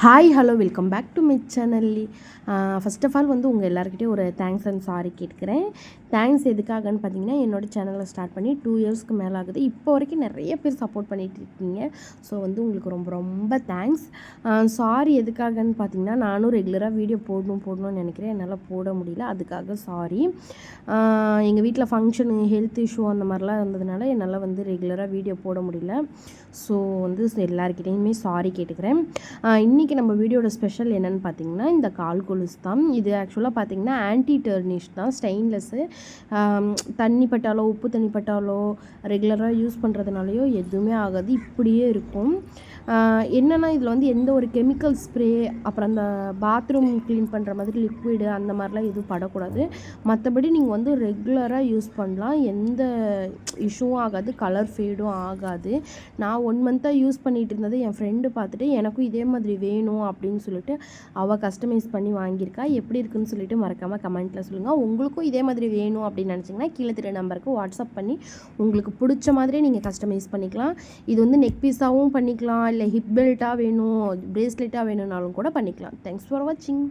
Hi hello welcome back to my channel. First of all வந்து உங்கள் எல்லாருக்கிட்டே ஒரு தேங்க்ஸ் அண்ட் சாரி கேட்குறேன். தேங்க்ஸ் எதுக்காகன்னு பார்த்தீங்கன்னா, என்னோடய சேனலை ஸ்டார்ட் பண்ணி 2 இயர்ஸ்க்கு மேலே ஆகுது. இப்போ வரைக்கும் நிறைய பேர் சப்போர்ட் பண்ணிகிட்டு இருக்கீங்க. ஸோ வந்து உங்களுக்கு ரொம்ப ரொம்ப தேங்க்ஸ். சாரி எதுக்காகன்னு பார்த்தீங்கன்னா, நானும் ரெகுலராக வீடியோ போடணும்னு நினைக்கிறேன். என்னால் போட முடியல, அதுக்காக சாரி. எங்கள் வீட்டில் ஃபங்க்ஷனு, ஹெல்த் இஷ்யூ அந்த மாதிரிலாம் இருந்ததுனால என்னால் வந்து ரெகுலராக வீடியோ போட முடியல. ஸோ வந்து எல்லாருக்கிட்டேயுமே சாரி கேட்டுக்கிறேன். இன்றைக்கி நம்ம வீடியோட ஸ்பெஷல் என்னென்னு பார்த்தீங்கன்னா, இந்த கால் கொலுசு தான். இது ஆக்சுவலாக பார்த்தீங்கன்னா ஆன்டி டர்னிஷ் தான், ஸ்டெயின்லெஸ்ஸு. தண்ணி பட்டாலோ, உப்பு தண்ணி பட்டாலோ, ரெகுலராக யூஸ் பண்ணுறதுனாலையோ எதுவுமே ஆகாது, இப்படியே இருக்கும். என்னென்னா இதில் வந்து எந்த ஒரு கெமிக்கல் ஸ்ப்ரே, அப்புறம் அந்த பாத்ரூம் க்ளீன் பண்ணுற மாதிரி லிக்விடு அந்த மாதிரிலாம் எதுவும் படக்கூடாது. மற்றபடி நீங்கள் வந்து ரெகுலராக யூஸ் பண்ணலாம், எந்த இஷ்யூவும் ஆகாது, கலர் ஃபேடும் ஆகாது. நான் 1 மந்த்தாக யூஸ் பண்ணிகிட்டு இருந்தது என் ஃப்ரெண்டு பார்த்துட்டு எனக்கும் இதே மாதிரி வேணும் அப்படின்னு சொல்லிட்டு அவள் கஸ்டமைஸ் பண்ணி வாங்கியிருக்கா. எப்படி இருக்குன்னு சொல்லிட்டு மறக்காமல் கமெண்ட்டில் சொல்லுங்கள். உங்களுக்கும் இதே மாதிரி வேணும் அப்படின்னு நினச்சிங்கன்னா கீழே தெரிய நம்பருக்கு வாட்ஸ்அப் பண்ணி உங்களுக்கு பிடிச்ச மாதிரியே நீங்கள் கஸ்டமைஸ் பண்ணிக்கலாம். இது வந்து நெக் பீஸாகவும் பண்ணிக்கலாம், இல்லை ஹிப் பெல்ட்டாக வேணும், பிரேஸ்லெட்டாக வேணும்னாலும் கூட பண்ணிக்கலாம். தேங்க்ஸ் ஃபார் வாட்சிங்.